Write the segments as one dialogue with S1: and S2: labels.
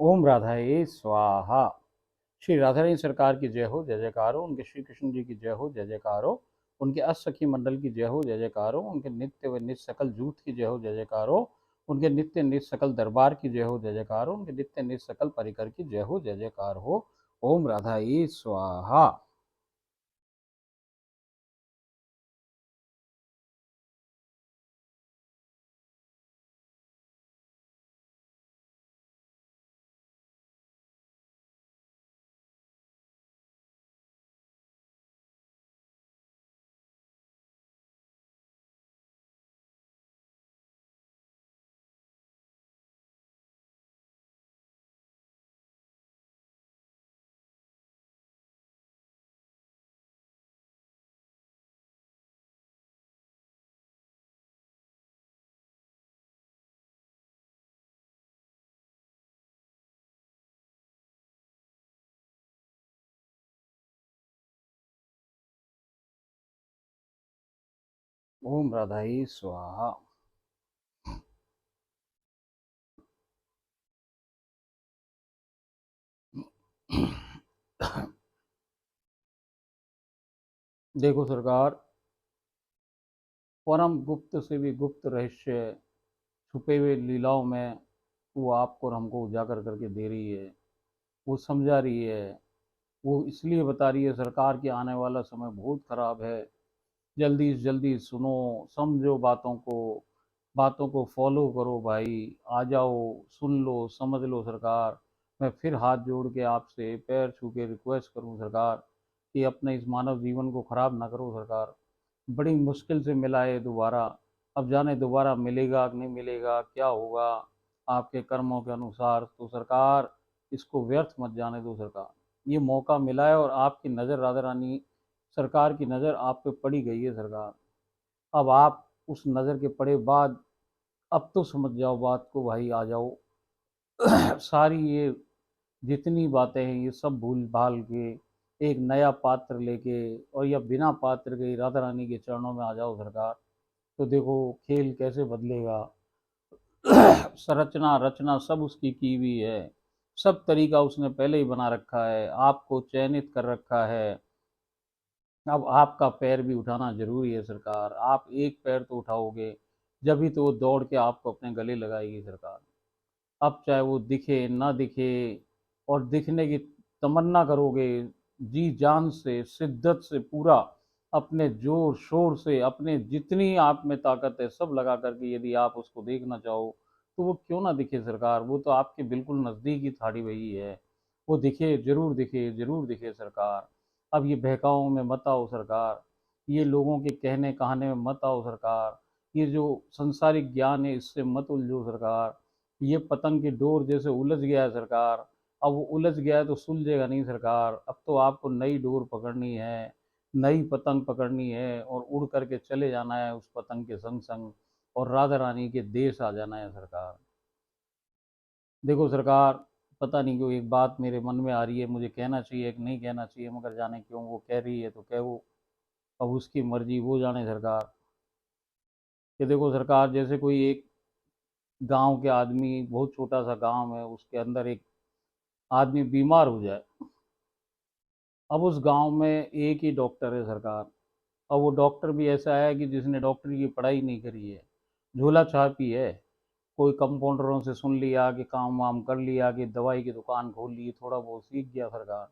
S1: ओम राधाए स्वाहा। श्री राधा रानी सरकार की जय हो, जय जयकार हो। उनके श्री कृष्ण जी की जय हो, जय जयकार हो। उनके अष्टसखी मंडल की जय हो, जय जयकार हो। उनके नित्य व नित्य सकल जूथ की जय हो, जय जयकार हो। उनके नित्य नित्य सकल दरबार की जय हो, जय जयकार हो। उनके नित्य नित्य सकल परिकर की जय हो, जय जयकार हो। ओम राधाए स्वाहा। ओम राधाए स्वाहा। देखो सरकार, परम गुप्त से भी गुप्त रहस्य छुपे हुए लीलाओं में वो आपको और हमको उजागर करके दे रही है। वो समझा रही है। वो इसलिए बता रही है सरकार कि आने वाला समय बहुत खराब है। जल्दी से जल्दी सुनो, समझो बातों को फॉलो करो भाई। आ जाओ, सुन लो, समझ लो सरकार। मैं फिर हाथ जोड़ के आपसे पैर छू के रिक्वेस्ट करूं सरकार कि अपने इस मानव जीवन को खराब ना करो सरकार। बड़ी मुश्किल से मिला है दोबारा। अब जाने दोबारा मिलेगा कि नहीं मिलेगा, क्या होगा आपके कर्मों के अनुसार। तो सरकार, इसको व्यर्थ मत जाने दो सरकार। ये मौका मिला है और आपकी नज़र, राधा रानी सरकार की नज़र आप पे पड़ी गई है सरकार। अब आप उस नज़र के पड़े बाद अब तो समझ जाओ बात को भाई, आ जाओ। सारी ये जितनी बातें हैं ये सब भूल भाल के एक नया पात्र लेके और या बिना पात्र के राधा रानी के चरणों में आ जाओ सरकार। तो देखो खेल कैसे बदलेगा। संरचना रचना सब उसकी की हुई है। सब तरीका उसने पहले ही बना रखा है, आपको चयनित कर रखा है। अब आपका पैर भी उठाना जरूरी है सरकार। आप एक पैर तो उठाओगे जब भी तो वो दौड़ के आपको अपने गले लगाएगी सरकार। अब चाहे वो दिखे ना दिखे, और दिखने की तमन्ना करोगे जी जान से, शिद्दत से, पूरा अपने जोर शोर से, अपने जितनी आप में ताकत है सब लगा करके यदि आप उसको देखना चाहो तो वो क्यों ना दिखे सरकार। वो तो आपके बिल्कुल नज़दीक ही ठाड़ी हुई है। वो दिखे, जरूर दिखे, जरूर दिखे सरकार। अब ये बहकाओं में मत आओ सरकार। ये लोगों के कहने कहाने में मत आओ सरकार। ये जो संसारिक ज्ञान है इससे मत उलझो सरकार। ये पतंग की डोर जैसे उलझ गया है सरकार। अब वो उलझ गया है तो सुलझेगा नहीं सरकार। अब तो आपको नई डोर पकड़नी है, नई पतंग पकड़नी है और उड़ करके चले जाना है उस पतंग के संग संग, और राधा रानी के देश आ जाना है सरकार। देखो सरकार, पता नहीं क्यों एक बात मेरे मन में आ रही है, मुझे कहना चाहिए कि नहीं कहना चाहिए, मगर जाने क्यों वो कह रही है तो कह वो। अब उसकी मर्जी, वो जाने सरकार। कि देखो सरकार, जैसे कोई एक गांव के आदमी, बहुत छोटा सा गांव है, उसके अंदर एक आदमी बीमार हो जाए। अब उस गांव में एक ही डॉक्टर है सरकार। अब वो डॉक्टर भी ऐसा है कि जिसने डॉक्टरी की पढ़ाई नहीं करी है, झोला छापी है। कोई कंपाउंडरों से सुन लिया कि काम वाम कर लिया कि दवाई की दुकान खोल ली, थोड़ा बहुत सीख गया सरकार।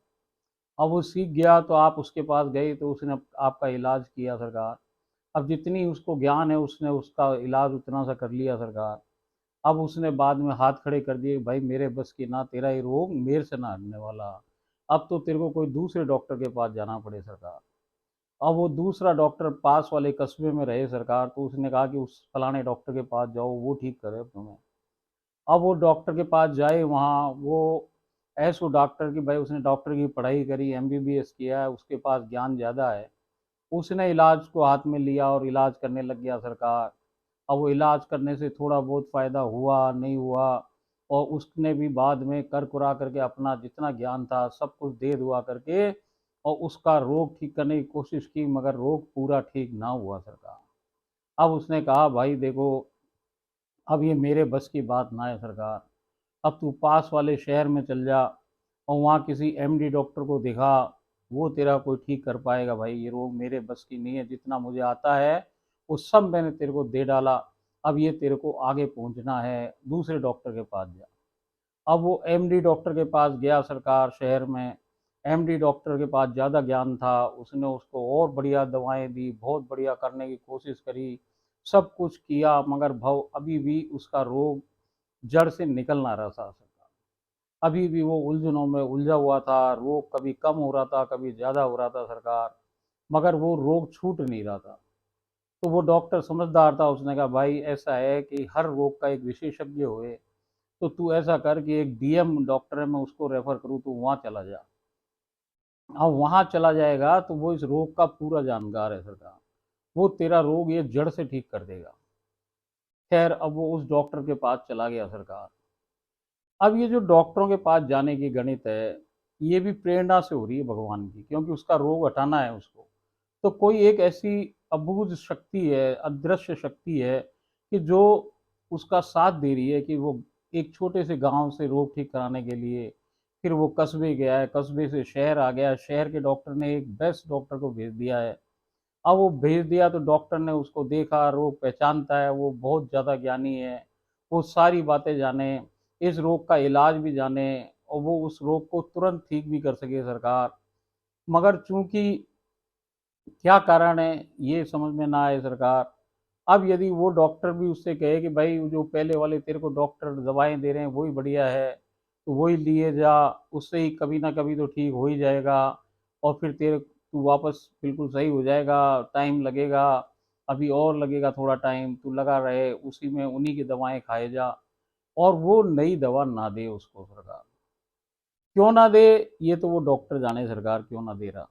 S1: अब वो सीख गया तो आप उसके पास गए तो उसने आपका इलाज किया सरकार। अब जितनी उसको ज्ञान है उसने उसका इलाज उतना सा कर लिया सरकार। अब उसने बाद में हाथ खड़े कर दिए, भाई मेरे बस की ना, तेरा ये रोग मेरे से ना हटने वाला। अब तो तेरे को कोई दूसरे डॉक्टर के पास जाना पड़े सरकार। अब वो दूसरा डॉक्टर पास वाले कस्बे में रहे सरकार, तो उसने कहा कि उस फलाने डॉक्टर के पास जाओ, वो ठीक करे तुम्हें। अब वो डॉक्टर के पास जाए, वहाँ वो ऐसो डॉक्टर की, भाई उसने डॉक्टर की पढ़ाई करी, एमबीबीएस किया है, उसके पास ज्ञान ज़्यादा है। उसने इलाज को हाथ में लिया और इलाज करने लग गया सरकार। अब वो इलाज करने से थोड़ा बहुत फ़ायदा हुआ नहीं हुआ, और उसने भी बाद में कर कुरा करके अपना जितना ज्ञान था सब कुछ दे दुआ करके और उसका रोग ठीक करने की कोशिश की, मगर रोग पूरा ठीक ना हुआ सरकार। अब उसने कहा भाई देखो, अब ये मेरे बस की बात ना है सरकार। अब तू पास वाले शहर में चल जा और वहाँ किसी एमडी डॉक्टर को दिखा, वो तेरा कोई ठीक कर पाएगा। भाई ये रोग मेरे बस की नहीं है, जितना मुझे आता है वो सब मैंने तेरे को दे डाला, अब ये तेरे को आगे पहुंचना है, दूसरे डॉक्टर के पास जा। अब वो एमडी डॉक्टर के पास गया सरकार शहर में। एमडी डॉक्टर के पास ज़्यादा ज्ञान था, उसने उसको और बढ़िया दवाएं दी, बहुत बढ़िया करने की कोशिश करी, सब कुछ किया, मगर भाव अभी भी उसका रोग जड़ से निकल ना रहा था सरकार। अभी भी वो उलझनों में उलझा हुआ था, रोग कभी कम हो रहा था कभी ज़्यादा हो रहा था सरकार, मगर वो रोग छूट नहीं रहा था। तो वो डॉक्टर समझदार था, उसने कहा भाई ऐसा है कि हर रोग का एक विशेषज्ञ होए, तो तू ऐसा कर कि एक डीएम डॉक्टर है मैं उसको रेफर करूँ, तो वहाँ चला जा। अब वहाँ चला जाएगा तो वो इस रोग का पूरा जानकार है सरकार, वो तेरा रोग ये जड़ से ठीक कर देगा। खैर अब वो उस डॉक्टर के पास चला गया सरकार। अब ये जो डॉक्टरों के पास जाने की गणित है, ये भी प्रेरणा से हो रही है भगवान की, क्योंकि उसका रोग हटाना है उसको। तो कोई एक ऐसी अबूझ शक्ति है, अदृश्य शक्ति है, कि जो उसका साथ दे रही है कि वो एक छोटे से गांव से रोग ठीक कराने के लिए, फिर वो कस्बे गया है, कस्बे से शहर आ गया, शहर के डॉक्टर ने एक बेस्ट डॉक्टर को भेज दिया है। अब वो भेज दिया तो डॉक्टर ने उसको देखा, रोग पहचानता है, वो बहुत ज़्यादा ज्ञानी है, वो सारी बातें जाने, इस रोग का इलाज भी जाने, और वो उस रोग को तुरंत ठीक भी कर सके सरकार। मगर चूंकि क्या कारण है ये समझ में ना आए सरकार। अब यदि वो डॉक्टर भी उससे कहे कि भाई जो पहले वाले तेरे को डॉक्टर दवाएं दे रहे हैं वही बढ़िया है, तो वही लिए जा, उससे ही कभी ना कभी तो ठीक हो ही जाएगा, और फिर तेरे तू वापस बिल्कुल सही हो जाएगा, टाइम लगेगा, अभी और लगेगा थोड़ा टाइम, तू लगा रहे उसी में, उन्हीं की दवाएं खाए जा, और वो नई दवा ना दे उसको सरकार। क्यों ना दे, ये तो वो डॉक्टर जाने सरकार क्यों ना दे रहा।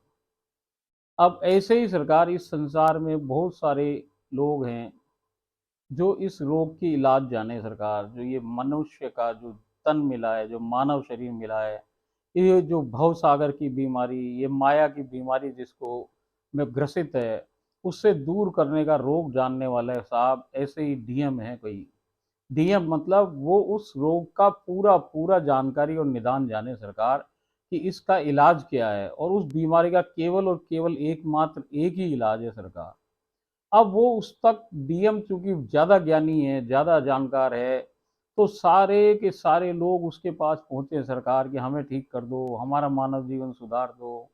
S1: अब ऐसे ही सरकार इस संसार में बहुत सारे लोग हैं जो इस रोग की इलाज जाने सरकार, जो ये मनुष्य का जो तन मिला है, जो मानव शरीर मिला है, ये जो भव सागर की बीमारी, ये माया की बीमारी जिसको में ग्रसित है, उससे दूर करने का रोग जानने वाला है साहब, ऐसे ही डीएम है कोई। डीएम मतलब वो उस रोग का पूरा पूरा जानकारी और निदान जाने सरकार, कि इसका इलाज क्या है, और उस बीमारी का केवल और केवल एकमात्र एक ही इलाज है सरकार। अब वो उस तक डीएम चूंकि ज्यादा ज्ञानी है, ज्यादा जानकार है, तो सारे के सारे लोग उसके पास पहुंचे सरकार कि हमें ठीक कर दो, हमारा मानव जीवन सुधार दो,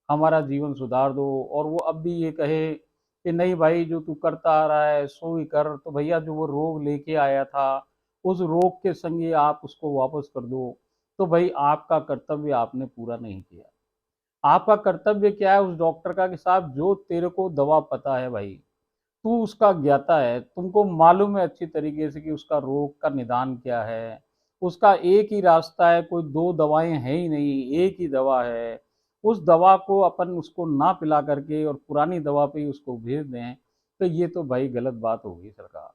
S1: हमारा जीवन सुधार दो। और वो अब भी ये कहे कि नहीं भाई जो तू करता आ रहा है सो ही कर, तो भैया जो वो रोग लेके आया था उस रोग के संगे आप उसको वापस कर दो। तो भाई आपका कर्तव्य आपने पूरा नहीं किया। आपका कर्तव्य क्या है उस डॉक्टर का, कि साहब जो तेरे को दवा पता है भाई, तू उसका ज्ञाता है, तुमको मालूम है अच्छी तरीके से कि उसका रोग का निदान क्या है, उसका एक ही रास्ता है, कोई दो दवाएं हैं ही नहीं, एक ही दवा है। उस दवा को अपन उसको ना पिला करके और पुरानी दवा पे ही उसको भेज दें, तो ये तो भाई गलत बात होगी सरकार।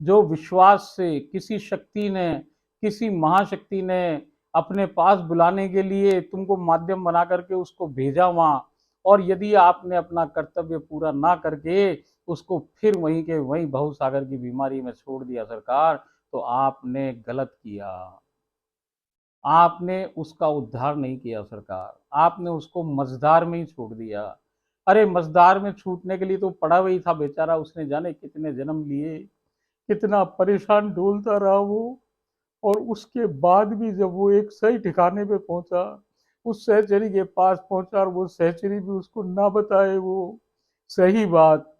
S1: जो विश्वास से किसी शक्ति ने, किसी महाशक्ति ने अपने पास बुलाने के लिए तुमको माध्यम बना करके उसको भेजा वहां, और यदि आपने अपना कर्तव्य पूरा ना करके उसको फिर वहीं के वहीं भव सागर की बीमारी में छोड़ दिया सरकार, तो आपने गलत किया। आपने उसका उद्धार नहीं किया सरकार, आपने उसको मझधार में ही छोड़ दिया। अरे मझधार में छूटने के लिए तो पड़ा हुआ ही था बेचारा, उसने जाने कितने जन्म लिए, कितना परेशान डोलता रहा वो। और उसके बाद भी जब वो एक सही ठिकाने पे पहुंचा, उस सहचरी के पास पहुंचा, और वो सहचरी भी उसको ना बताए वो सही बात,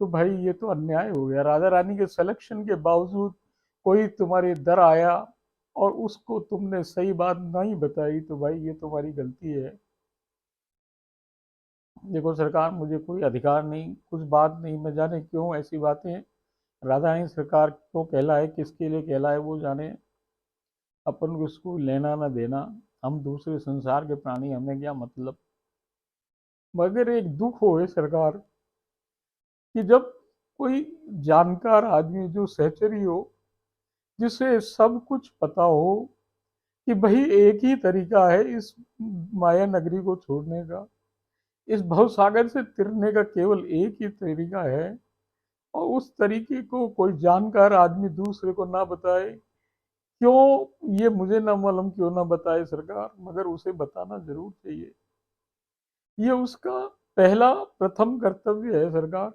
S1: तो भाई ये तो अन्याय हो गया। राजा रानी के सिलेक्शन के बावजूद कोई तुम्हारे दर आया और उसको तुमने सही बात नहीं बताई, तो भाई ये तुम्हारी गलती है। देखो सरकार, मुझे कोई अधिकार नहीं, कुछ बात नहीं, मैं जाने क्यों ऐसी बातें राधा रानी सरकार को कहलाए, किसके लिए कहलाए वो जाने, अपन को इसको लेना ना देना, हम दूसरे संसार के प्राणी, हमें क्या मतलब। मगर एक दुख हो है सरकार, कि जब कोई जानकार आदमी जो सहचरी हो, जिसे सब कुछ पता हो कि भाई एक ही तरीका है इस माया नगरी को छोड़ने का, इस भव सागर से तिरने का केवल एक ही तरीका है, और उस तरीके को कोई जानकार आदमी दूसरे को ना बताए,
S2: क्यों ये मुझे ना मालूम, क्यों ना बताए सरकार, मगर उसे बताना जरूर चाहिए। ये उसका पहला प्रथम कर्तव्य है सरकार,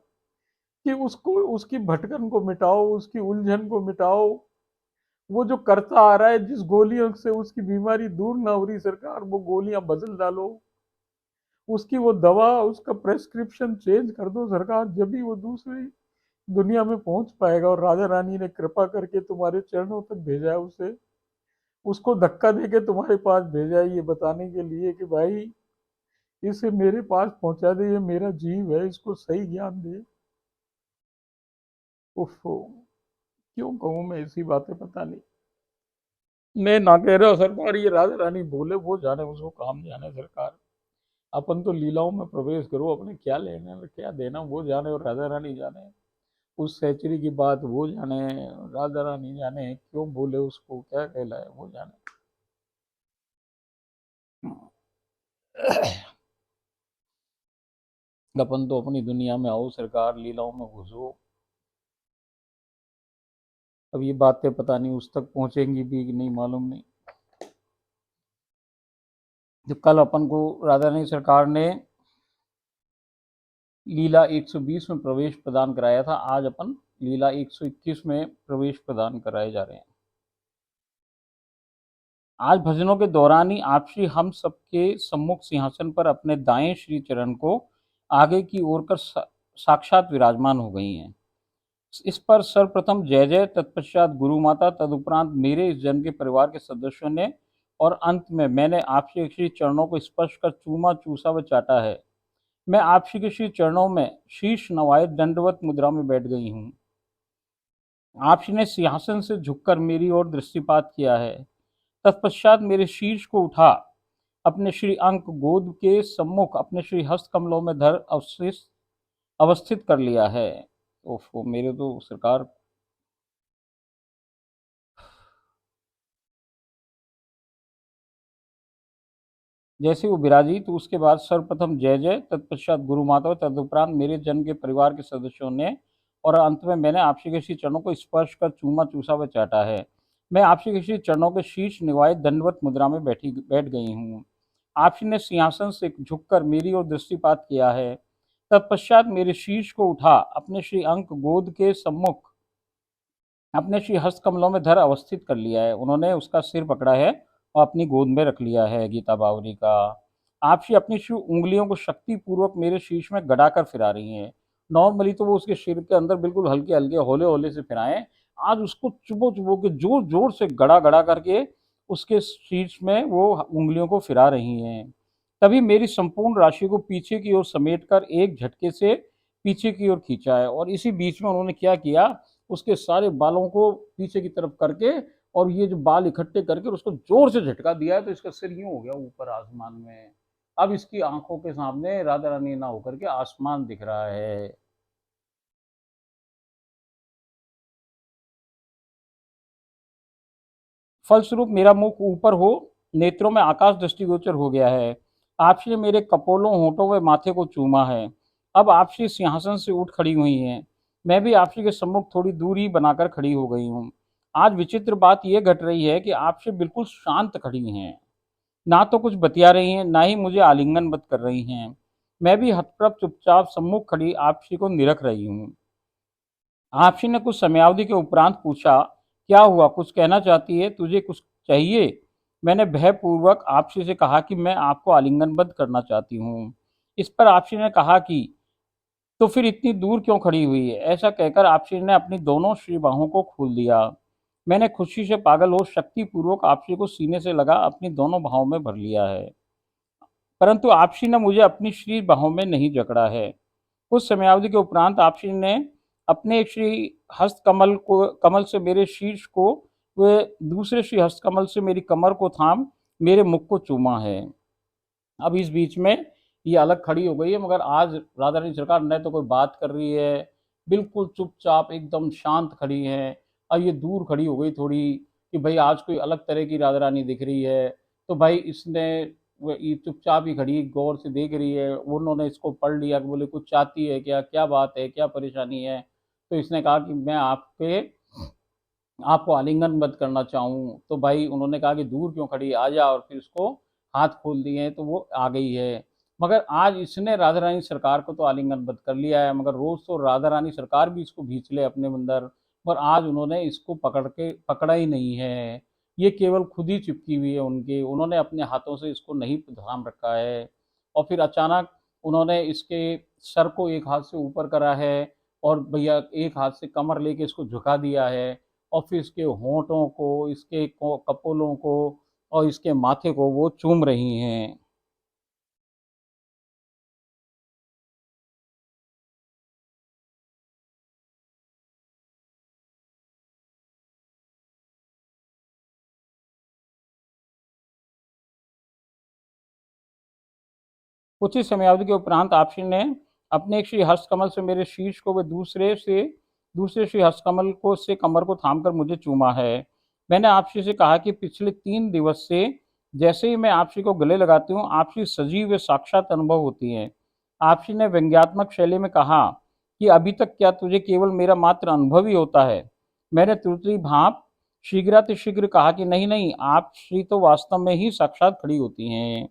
S2: कि उसको, उसकी भटकन को मिटाओ, उसकी उलझन को मिटाओ। वो जो करता आ रहा है, जिस गोलियों से उसकी बीमारी दूर ना हो रही सरकार, वो गोलियां बदल डालो। उसकी वो दवा, उसका प्रेस्क्रिप्शन चेंज कर दो सरकार, जब भी वो दूसरी दुनिया में पहुंच पाएगा। और राजा रानी ने कृपा करके तुम्हारे चरणों तक भेजा है उसे, उसको धक्का देके तुम्हारे पास भेजा है, ये बताने के लिए कि भाई इसे मेरे पास पहुंचा दे, ये मेरा जीव है, इसको सही ज्ञान दे। उफ, क्यों कहूं मैं ऐसी बातें, पता नहीं। मैं ना कह रहा हूं सरकार, ये राजा रानी बोले, वो जाने, उसको काम जाने सरकार। अपन तो लीलाओं में प्रवेश करो, अपने क्या लेने क्या देना वो जाने, और राजा रानी जाने। उस सेचुरी की बात वो जाने, राजा रानी जाने क्यों बोले, उसको क्या कहलाए वो जाने। अपन तो अपनी दुनिया में आओ सरकार, लीलाओं में घुसो। अब ये बातें पता नहीं उस तक पहुंचेंगी भी कि नहीं, मालूम नहीं। जो कल अपन को राधा रानी सरकार ने लीला 120 में प्रवेश प्रदान कराया था, आज अपन लीला 121 में प्रवेश प्रदान कराए जा रहे हैं। आज भजनों के दौरान ही आप श्री हम सबके सम्मुख सिंहासन पर अपने दाएं श्री चरण को आगे की ओर कर साक्षात विराजमान हो गई हैं। इस पर सर्वप्रथम जय जय, तत्पश्चात गुरु माता, तदुपरांत मेरे इस जन्म के परिवार के सदस्यों ने, और अंत में मैंने आप श्री चरणों को स्पर्श कर चूमा चूसा व चाटा है। मैं आप के श्री चरणों में शीश नवाए दंडवत मुद्रा में बैठ गई हूँ। आप ने सिंहासन से झुककर मेरी ओर दृष्टिपात किया है। तत्पश्चात मेरे शीर्ष को उठा अपने श्री अंक गोद के सम्मुख अपने श्री हस्त कमलों में धर अवस्थित कर लिया है। ओफो, मेरे तो सरकार, जैसे वो विराजी तो उसके बाद सर्वप्रथम जय जय, तत्पश्चात गुरु माता, तदुपरांत मेरे जन्म के परिवार के सदस्यों ने, और अंत में मैंने आपसी के श्री चरणों को स्पर्श कर चूमा चूसा व चाटा है। मैं आपसी के श्री चरणों के शीर्ष निवाय दंडवत मुद्रा में बैठ गई हूँ। आपसी ने सिंहासन से झुककर मेरी ओर दृष्टिपात किया है। तत्पश्चात मेरे शीर्ष को उठा अपने श्री अंक गोद के सम्मुख अपने श्री हस्त कमलों में धर अवस्थित कर लिया है। उन्होंने उसका सिर पकड़ा है और अपनी गोद में रख लिया है। गीता बावरी का। आप श्री अपनी श्री उंगलियों को शक्ति पूर्वक मेरे शीश में गड़ाकर फिरा रही हैं। नॉर्मली तो वो उसके सिर के अंदर बिल्कुल हल्के हल्के होले होले से फिराएं, आज उसको चुबो चुबो के जोर जोर से गड़ा गड़ा करके उसके शीर्ष में वो उंगलियों को फिरा रही हैं। तभी मेरी संपूर्ण राशि को पीछे की ओर समेट कर एक झटके से पीछे की ओर खींचा है, और इसी बीच में उन्होंने क्या किया, उसके सारे बालों को पीछे की तरफ करके और ये जो बाल इकट्ठे करके उसको जोर से झटका दिया है, तो इसका सिर यूं हो गया ऊपर आसमान में। अब इसकी आंखों के सामने राधा रानी ना होकर के आसमान दिख रहा है। फलस्वरूप मेरा मुख ऊपर हो, नेत्रों में आकाश दृष्टिगोचर हो गया है। आपसे मेरे कपोलों, होठों व माथे को चूमा है। अब आपसी सिंहासन से उठ खड़ी हुई हैं। मैं भी आपसी के सम्मुख थोड़ी दूरी बनाकर खड़ी हो गई हूँ। आज विचित्र बात यह घट रही है कि आपसे बिल्कुल शांत खड़ी हैं, ना तो कुछ बतिया रही हैं, ना ही मुझे आलिंगनबद्ध कर रही हैं। मैं भी हतप्रभ चुपचाप सम्मुख खड़ी आपसी को निरख रही हूँ। आपसी ने कुछ समयावधि के उपरांत पूछा, क्या हुआ, कुछ कहना चाहती है, तुझे कुछ चाहिए? मैंने भयपूर्वक आपसी से कहा कि मैं आपको आलिंगनबद्ध करना चाहती हूँ। इस पर आपसी ने कहा कि तो फिर इतनी दूर क्यों खड़ी हुई है? ऐसा कहकर आपसी ने अपनी दोनों श्री बाहों को खोल दिया। मैंने खुशी से पागल हो शक्तिपूर्वक आपसी को सीने से लगा अपनी दोनों बाहों में भर लिया है, परंतु आपसी ने मुझे अपनी श्री बाहों में नहीं जकड़ा है। कुछ समयावधि के उपरांत आपसी ने अपने एक श्री हस्त कमल से मेरे शीर्ष को, वे दूसरे श्री हस्त कमल से मेरी कमर को थाम मेरे मुख को चूमा है। अब इस बीच में ये अलग खड़ी हो गई है, मगर आज राधा रानी सरकार न तो कोई बात कर रही है, बिल्कुल चुपचाप एकदम शांत खड़ी है। और ये दूर खड़ी हो गई थोड़ी कि भाई आज कोई अलग तरह की राधा रानी दिख रही है, तो भाई इसने ये चुपचाप ही खड़ी गौर से देख रही है। उन्होंने इसको पढ़ लिया कि बोले कुछ चाहती है क्या, क्या बात है, क्या परेशानी है। तो इसने कहा कि मैं आपके
S1: आपको आलिंगनबद्ध करना चाहूँ तो भाई उन्होंने कहा कि दूर क्यों खड़ी, आ जा, और फिर उसको हाथ खोल दिए हैं तो वो आ गई है। मगर आज इसने राधा रानी सरकार को तो आलिंगनबद्ध कर लिया है, मगर रोज तो राधा रानी सरकार भी इसको खींच ले अपने अंदर। पर आज उन्होंने इसको पकड़ा ही नहीं है। ये केवल खुद ही चिपकी हुई है उनके, उन्होंने अपने हाथों से इसको नहीं थाम रखा है। और फिर अचानक उन्होंने इसके सर को एक हाथ से ऊपर करा है, और भैया एक हाथ से कमर लेके इसको झुका दिया है, और फिर इसके होंठों को, इसके कपोलों को और इसके माथे को वो चूम रही हैं। कुछ ही समयावधि के उपरांत आपसी ने अपने एक श्री हस्तकमल से मेरे शीश को व दूसरे श्री हस्तकमल को से कमर को थामकर मुझे चूमा है। मैंने आपसी से कहा कि पिछले 3 दिवस से जैसे ही मैं आपसी को गले लगाती हूँ, आपसी सजीव व साक्षात अनुभव होती हैं। आपसी ने व्यंग्यात्मक शैली में कहा कि अभी तक क्या तुझे केवल मेरा मात्र अनुभव ही होता है। मैंने तुरती भाप शीघ्रातिशीघ्र कहा कि नहीं नहीं, आप श्री तो वास्तव में ही साक्षात खड़ी होती हैं।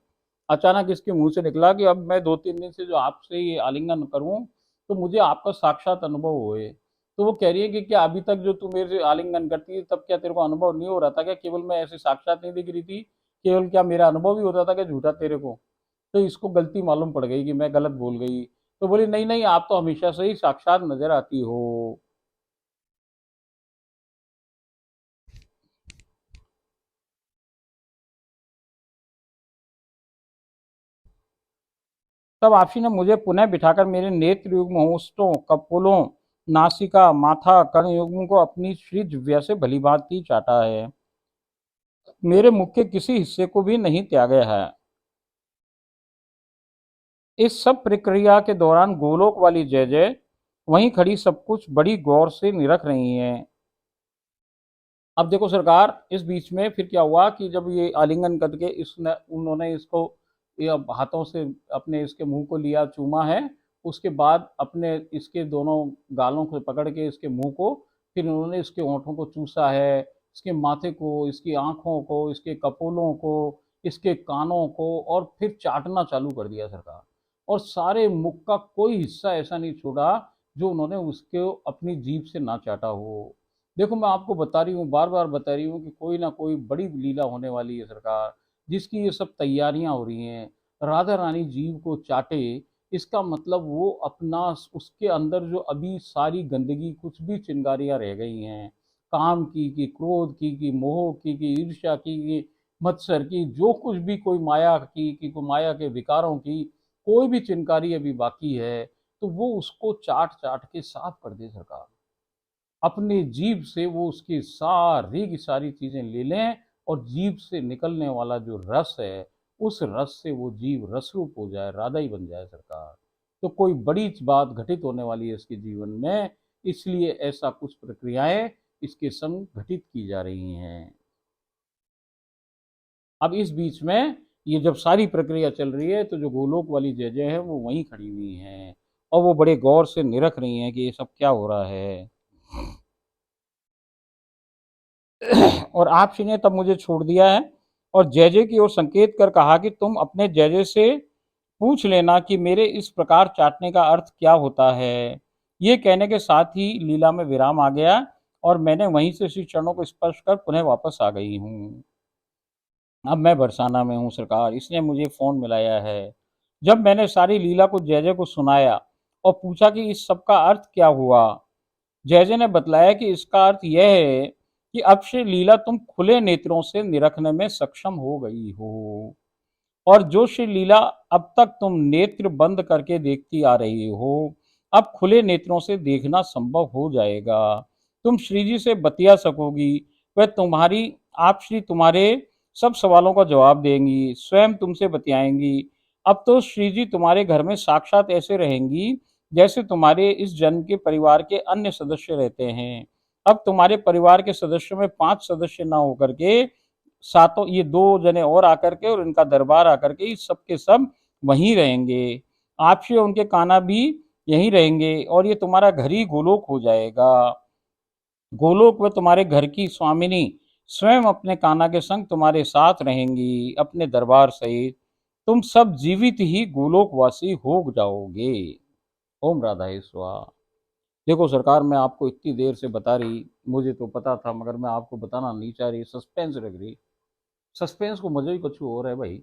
S1: अचानक इसके मुंह से निकला कि अब मैं 2-3 दिन से जो आपसे ये आलिंगन करूं तो मुझे आपका साक्षात अनुभव होए। तो वो कह रही है कि क्या अभी तक जो तू मेरे से आलिंगन करती है तब क्या तेरे को अनुभव नहीं हो रहा था क्या, केवल मैं ऐसे साक्षात नहीं दिख रही थी, केवल क्या मेरा अनुभव ही होता था क्या झूठा तेरे को। तो इसको गलती मालूम पड़ गई कि मैं गलत बोल गई। तो बोली नहीं नहीं, आप तो हमेशा से ही साक्षात नजर आती हो। तब आपसी ने मुझे पुनः बिठाकर मेरे नेत्र युग्म, होंठों, कपोलों, नासिका, माथा, कर्ण युग्म को अपनी श्री जिह्वा से भली भांति चाटा है। मेरे मुख के किसी हिस्से को भी नहीं त्यागा है। इस सब प्रक्रिया के दौरान गोलोक वाली जय जय वहीं खड़ी सब कुछ बड़ी गौर से निरख रही हैं। अब देखो सरकार, इस बीच में फिर क्या हुआ कि जब ये आलिंगन करके इसने उन्होंने इसको ये अब हाथों से अपने इसके मुंह को लिया, चूमा है। उसके बाद अपने इसके दोनों गालों को पकड़ के इसके मुंह को, फिर उन्होंने इसके होंठों को चूसा है, इसके माथे को, इसकी आंखों को, इसके कपोलों को, इसके कानों को, और फिर चाटना चालू कर दिया सरकार। और सारे मुख का कोई हिस्सा ऐसा नहीं छोड़ा जो उन्होंने उसके अपनी जीभ से ना चाटा हो। देखो मैं आपको बता रही हूँ, बार बार बता रही हूँ कि कोई ना कोई बड़ी लीला होने वाली है सरकार, जिसकी ये सब तैयारियां हो रही हैं। राधा रानी जीव को चाटे, इसका मतलब वो अपना उसके अंदर जो अभी सारी गंदगी, कुछ भी चिंगारियां रह गई हैं, काम की क्रोध की मोह की ईर्ष्या की मत्सर की, जो कुछ भी कोई माया की कोई माया के विकारों की कोई भी चिंगारी अभी बाकी है, तो वो उसको चाट चाट के साफ कर दे सरकार। अपनी जीभ से वो उसकी सारी की सारी चीजें ले लें, और जीभ से निकलने वाला जो रस है, उस रस से वो जीव रसरूप हो जाए, राधा ही बन जाए सरकार। तो कोई बड़ी बात घटित होने वाली है इसके जीवन में, इसलिए ऐसा कुछ प्रक्रियाएं इसके संग घटित की जा रही हैं। अब इस बीच में ये जब सारी प्रक्रिया चल रही है तो जो गोलोक वाली जय जय है वो वहीं खड़ी हुई हैं, और वो बड़े गौर से निरख रही हैं कि ये सब क्या हो रहा है। और आपसी ने तब मुझे छोड़ दिया है और जय की ओर संकेत कर कहा कि तुम अपने जय से पूछ लेना कि मेरे इस प्रकार चाटने का अर्थ क्या होता है। ये कहने के साथ ही लीला में विराम आ गया, और मैंने वहीं से श्री चरणों को स्पर्श कर पुनः वापस आ गई हूँ। अब मैं बरसाना में हूँ सरकार, इसने मुझे फोन मिलाया है। जब मैंने सारी लीला को जय को सुनाया और पूछा कि इस सब का अर्थ क्या हुआ, जय ने बतलाया कि इसका अर्थ यह है कि अब से लीला तुम खुले नेत्रों से निरखने में सक्षम हो गई हो, और जो श्री लीला अब तक तुम नेत्र बंद करके देखती आ रही हो, अब खुले नेत्रों से देखना संभव हो जाएगा। तुम श्री जी से बतिया सकोगी, वह तुम्हारी आप श्री तुम्हारे सब सवालों का जवाब देंगी, स्वयं तुमसे बतियाएंगी। अब तो श्री जी तुम्हारे घर में साक्षात ऐसे रहेंगी जैसे तुम्हारे इस जन्म के परिवार के अन्य सदस्य रहते हैं। अब तुम्हारे परिवार के सदस्यों में 5 सदस्य ना होकर के सातों ये 2 जने और आकर के और इनका दरबार आकर के सब के सब वहीं रहेंगे। आपसे उनके काना भी यहीं रहेंगे, और ये तुम्हारा घर ही गोलोक हो जाएगा।
S2: गोलोक में तुम्हारे घर की स्वामिनी स्वयं अपने कान्हा के संग तुम्हारे साथ रहेंगी, अपने दरबार सहित। तुम सब जीवित ही गोलोकवासी हो जाओगे। ओम राधाए स्वाहा। देखो सरकार, मैं आपको इतनी देर से बता रही, मुझे तो पता था मगर मैं आपको बताना नहीं चाह रही, सस्पेंस रख रही। सस्पेंस को मजा ही कुछ और है भाई।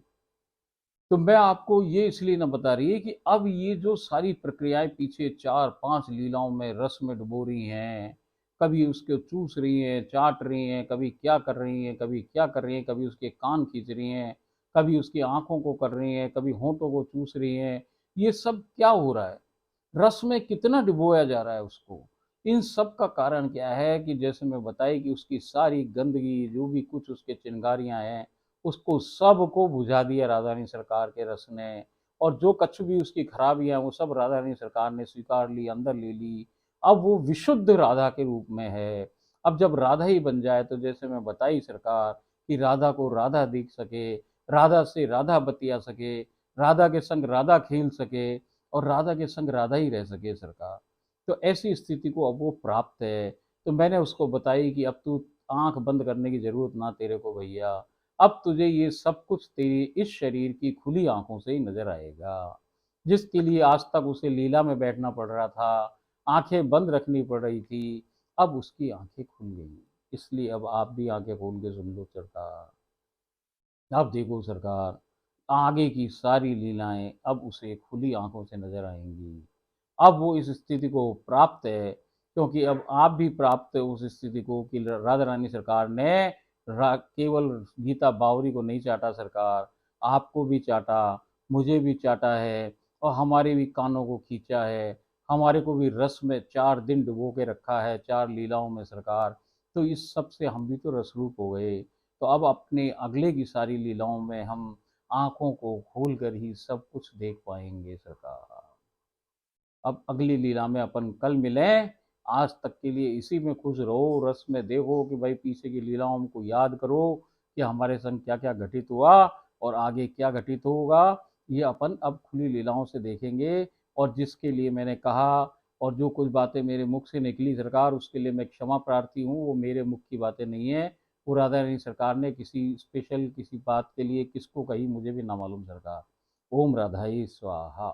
S2: तो मैं आपको ये इसलिए ना बता रही है कि अब ये जो सारी प्रक्रियाएं पीछे 4-5 लीलाओं में रस में डुबो रही हैं, कभी उसको चूस रही हैं, चाट रही हैं, कभी क्या कर रही हैं, कभी क्या कर रही हैं, कभी उसके कान खींच रही हैं, कभी उसकी आंखों को कर रही हैं, कभी होंठों को चूस रही हैं। ये सब क्या हो रहा है? रस में कितना डुबोया जा रहा है उसको। इन सब का कारण क्या है कि जैसे मैं बताई कि उसकी सारी गंदगी जो भी कुछ उसके चिंगारियां हैं, उसको सबको बुझा दिया राधा रानी सरकार के रस ने। और जो कछु भी उसकी खराबियां वो सब राधा रानी सरकार ने स्वीकार ली, अंदर ले ली। अब वो विशुद्ध राधा के रूप में है। अब जब राधा ही बन जाए तो जैसे मैं बताई सरकार कि राधा को राधा दिख सके, राधा से राधा बतिया सके, राधा के संग राधा खेल सके और राधा के संग राधा ही रह सके सरकार। तो ऐसी स्थिति को अब वो प्राप्त है। तो मैंने उसको बताई कि अब तू आंख बंद करने की जरूरत ना तेरे को भैया। अब तुझे ये सब कुछ तेरी इस शरीर की खुली आंखों से ही नजर आएगा। जिसके लिए आज तक उसे लीला में बैठना पड़ रहा था, आंखें बंद रखनी पड़ रही थी, अब उसकी आंखें खुल गई। इसलिए अब आप भी आंखें खोल के सुन लो सरकार। अब देखो सरकार, आगे की सारी लीलाएं अब उसे खुली आंखों से नजर आएंगी। अब वो इस स्थिति को प्राप्त है, क्योंकि अब आप भी प्राप्त है उस स्थिति को कि राधा रानी सरकार ने केवल गीता बावरी को नहीं चाटा सरकार, आपको भी चाटा, मुझे भी चाटा है और हमारे भी कानों को खींचा है। हमारे को भी रस में 4 दिन डुबो के रखा है, 4 लीलाओं में सरकार। तो इस सब से हम भी तो रसरूप हो गए। तो अब अपने अगले की सारी लीलाओं में हम आंखों को खोल कर ही सब कुछ देख पाएंगे सरकार। अब अगली लीला में अपन कल मिलें। आज तक के लिए इसी में खुश रहो, रस में देखो कि भाई पीछे की लीलाओं को याद करो कि हमारे संग क्या क्या घटित हुआ और आगे क्या घटित होगा। ये अपन अब खुली लीलाओं से देखेंगे। और जिसके लिए मैंने कहा और जो कुछ बातें मेरे मुख से निकली सरकार, उसके लिए मैं क्षमा प्रार्थी हूँ। वो मेरे मुख की बातें नहीं है, वो राधा रानी सरकार ने किसी स्पेशल किसी बात के लिए किसको कही मुझे भी ना मालूम सरकार। ओम राधाई स्वाहा।